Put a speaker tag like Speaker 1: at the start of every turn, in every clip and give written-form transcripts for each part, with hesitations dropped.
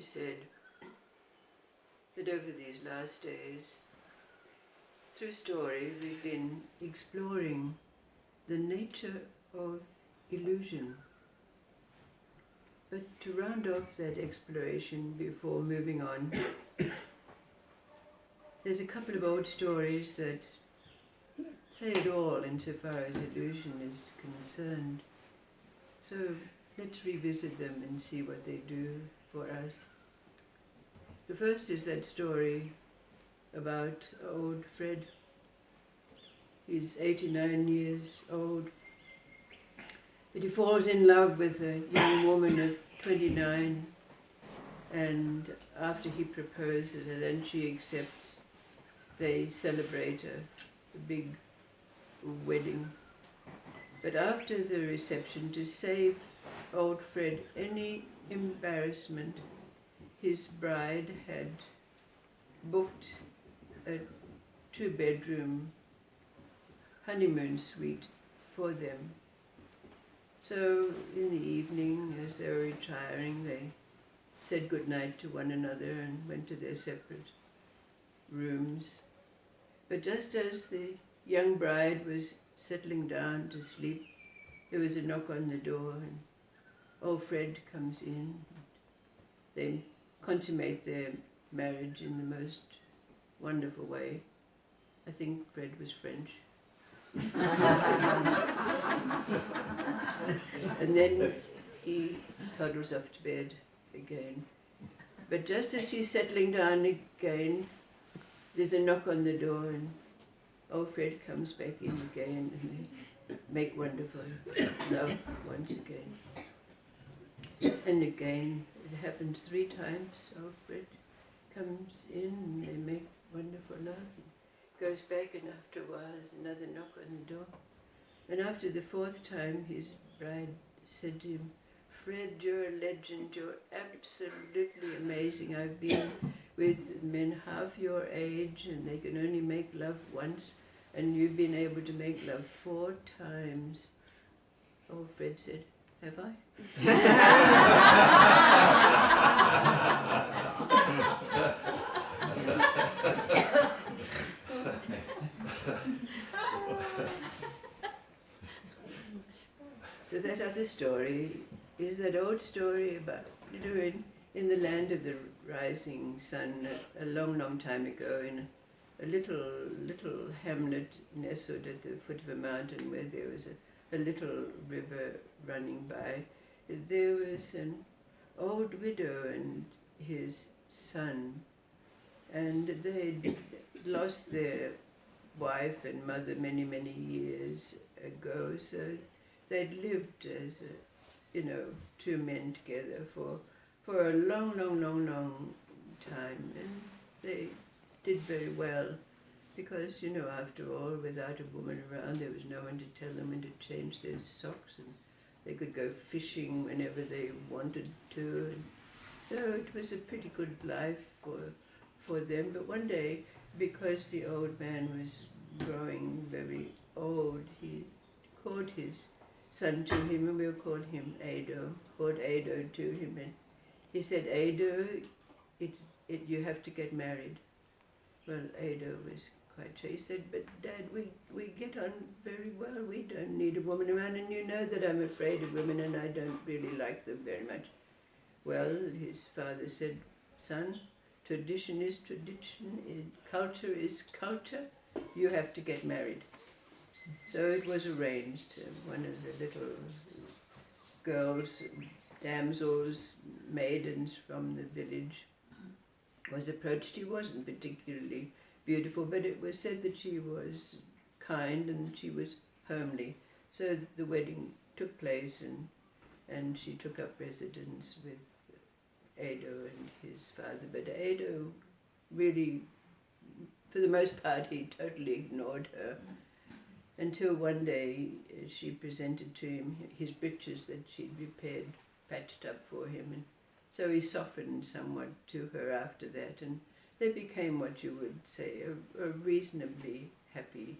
Speaker 1: said that over these last days, through story, we've been exploring the nature of illusion. But to round off that exploration before moving on, there's a couple of old stories that say it all insofar as illusion is concerned. So let's revisit them and see what they do for us. The first is that story about old Fred. He's 89 years old, but he falls in love with a young woman of 29, and after he proposes and then she accepts, they celebrate a big wedding. But after the reception, to save old Fred any embarrassment, his bride had booked a 2-bedroom honeymoon suite for them. So in the evening, as they were retiring, they said goodnight to one another and went to their separate rooms. But just as the young bride was settling down to sleep, there was a knock on the door, and old Fred comes in. They consummate their marriage in the most wonderful way. I think Fred was French. And then he toddles off to bed again. But just as he's settling down again, there's a knock on the door, and old Fred comes back in again, and they make wonderful love once again. And again, it happens 3 times. Old Fred comes in and they make wonderful love. Goes back, and after a while there's another knock on the door. And after the 4th time, his bride said to him, "Fred, you're a legend, you're absolutely amazing. I've been with men half your age and they can only make love once, and you've been able to make love 4 times. Old Fred said, "Have I?" So that other story is that old story about, in the land of the rising sun, a long, long time ago, in a little hamlet nestled at the foot of a mountain where there was a little river running by. There was an old widow and his son, and they'd lost their wife and mother many, many years ago, so they'd lived as 2 men together for a long, long, long, long time, and they did very well because, after all, without a woman around, there was no one to tell them when to change their socks, and they could go fishing whenever they wanted to. And so it was a pretty good life for them. But one day, because the old man was growing very old, he called his son to him, and we'll call him Ado, called Ado to him, and he said, "Ado, you have to get married." Well, Ado was quite sure. He said, "But Dad, we get on very well. We don't need a woman around, and you know that I'm afraid of women and I don't really like them very much." Well, his father said, "Son, tradition is tradition, culture is culture. You have to get married." So it was arranged. One of the little girls, damsels, maidens from the village was approached. He wasn't particularly beautiful, but it was said that she was kind and she was homely. So the wedding took place, and she took up residence with Ado and his father. But Ado really, for the most part, he totally ignored her, until one day she presented to him his breeches that she'd repaired, patched up for him, and so he softened somewhat to her after that, and they became what you would say a reasonably happy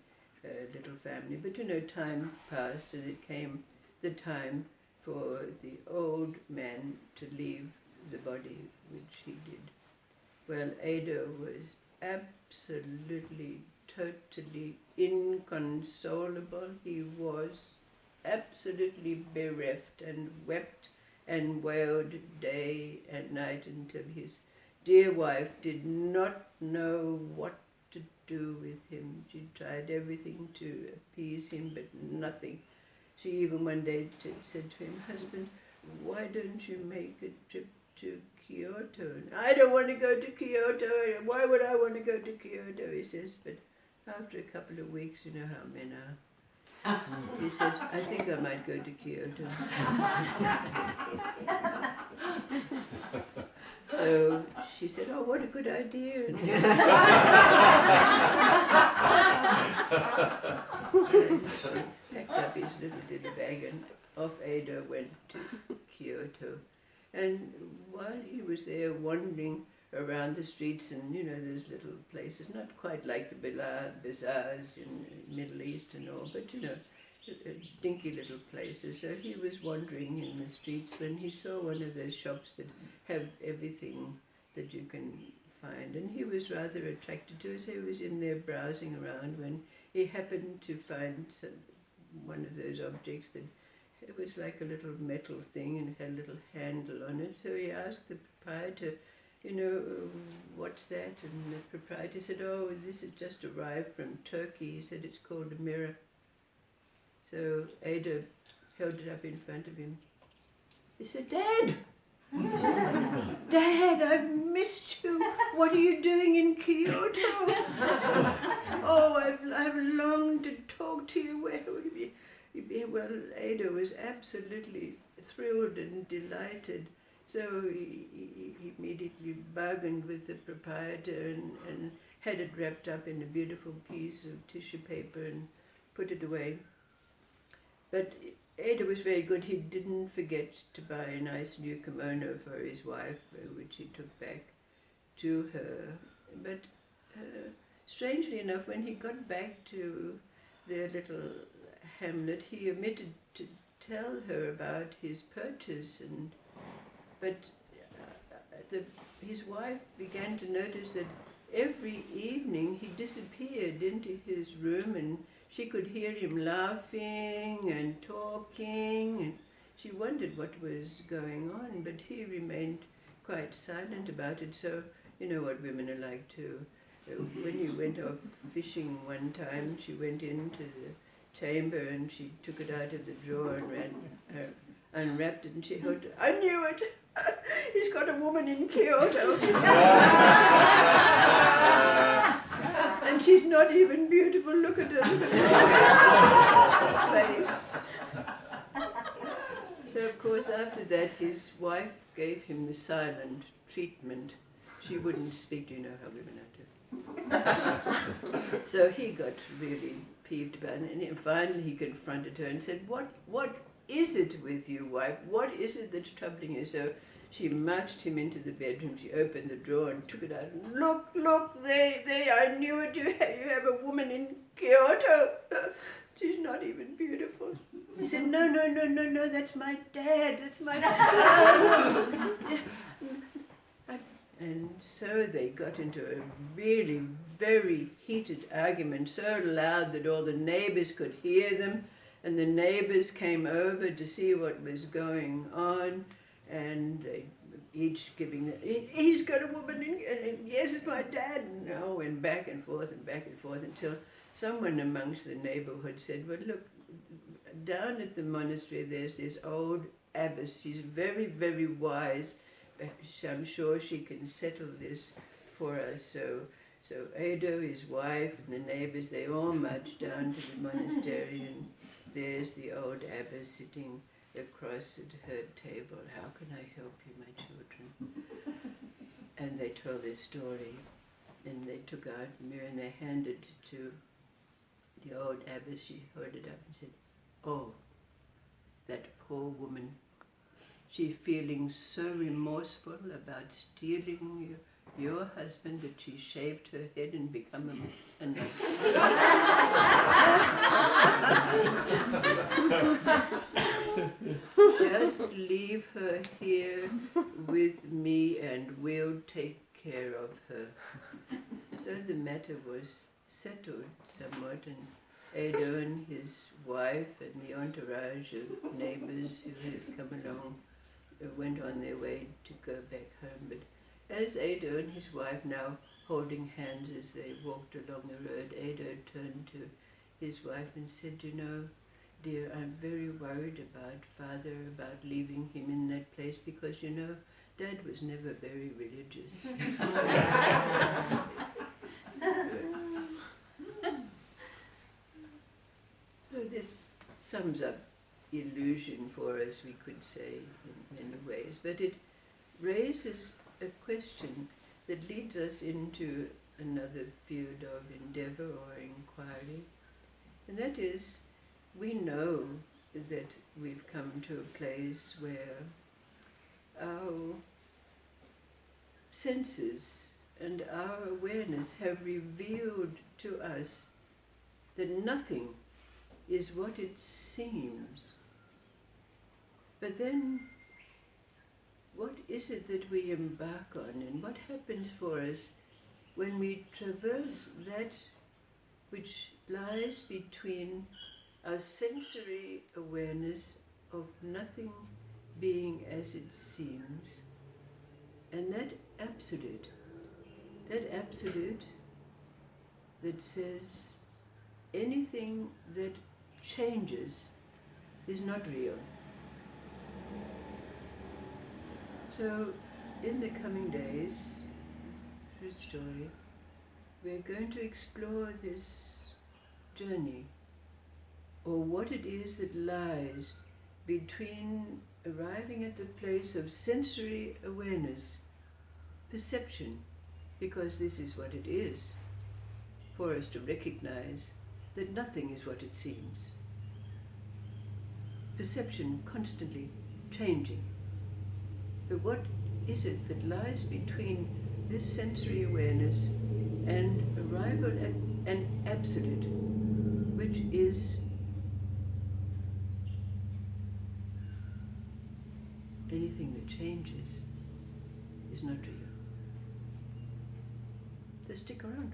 Speaker 1: little family. But time passed, and it came the time for the old man to leave the body, which he did. Well, Ada was absolutely, totally inconsolable. He was absolutely bereft and wept and wailed day and night until his dear wife did not know what to do with him. She tried everything to appease him, but nothing. She even one day said to him, "Husband, why don't you make a trip to Kyoto?" And, "I don't want to go to Kyoto. Why would I want to go to Kyoto?" he says. But after a couple of weeks, you know how men are. He said, "I think I might go to Kyoto." So she said, "Oh, what a good idea." And she packed up his little bag and off Ada went to Kyoto. And while he was there wandering around the streets and, you know, those little places, not quite like the bazaars in the Middle East and all, but, you know, dinky little places. So he was wandering in the streets when he saw one of those shops that have everything that you can find. And he was rather attracted to it, so he was in there browsing around when he happened to find one of those objects that it was like a little metal thing and it had a little handle on it. So he asked the proprietor, you know, "What's that?" And the proprietor said, "Oh, this has just arrived from Turkey." He said, "It's called a mirror." So Ada held it up in front of him. He said, "Dad! Dad, I've missed you. What are you doing in Kyoto?" "Oh, I've longed to talk to you. Where would you be?" Well, Ada was absolutely thrilled and delighted. So he immediately bargained with the proprietor and had it wrapped up in a beautiful piece of tissue paper and put it away. But Ada was very good. He didn't forget to buy a nice new kimono for his wife, which he took back to her. But strangely enough, when he got back to their little hamlet, he omitted to tell her about his purchase. But his wife began to notice that every evening he disappeared into his room and she could hear him laughing and talking, and she wondered what was going on, but he remained quite silent about it. So, you know what women are like too. When he went off fishing one time, she went into the chamber and she took it out of the drawer and unwrapped it and she held it. "I knew it! He's got a woman in Kyoto." "And she's not even beautiful. Look at her face." So of course after that his wife gave him the silent treatment. She wouldn't speak. Do you know how women are too? So he got really peeved about it, and finally he confronted her and said, What is it with you, wife? What is it that's troubling you?" So she marched him into the bedroom. She opened the drawer and took it out. Look, they, I knew it. You have a woman in Kyoto. She's not even beautiful." He said, No, that's my dad. That's my dad. And so they got into a really very heated argument, so loud that all the neighbors could hear them. And the neighbors came over to see what was going on, and they each giving he's got a woman in, and yes, it's my dad. And all went back and forth until someone amongst the neighborhood said, "Well, look, down at the monastery there's this old abbess. She's very, very wise. I'm sure she can settle this for us." So Ada, his wife, and the neighbors, they all marched down to the monastery, and there's the old abbess sitting across at her table. "How can I help you, my children?" And they told their story, and they took out the mirror and they handed it to the old abbess. She held it up and said, "Oh, that poor woman. She's feeling so remorseful about stealing your husband that she shaved her head and become a nun." just leave her here with me and we'll take care of her. So the matter was settled somewhat, and Ado and his wife and the entourage of neighbours who had come along went on their way to go back home. But as Ado and his wife, now holding hands as they walked along the road, Ado turned to his wife and said, "You know, dear, I'm very worried about Father, about leaving him in that place, because, you know, Dad was never very religious." So this sums up illusion for us, we could say, in many ways, but it raises a question that leads us into another field of endeavor or inquiry, and that is, we know that we've come to a place where our senses and our awareness have revealed to us that nothing is what it seems. But then, what is it that we embark on, and what happens for us when we traverse that which lies between our sensory awareness of nothing being as it seems, and that absolute that says anything that changes is not real. So, in the coming days, through story, we're going to explore this journey, or what it is that lies between arriving at the place of sensory awareness, perception, because this is what it is, for us to recognize that nothing is what it seems. Perception constantly changing. But what is it that lies between this sensory awareness and arrival at an absolute, which is anything that changes is not real? So stick around.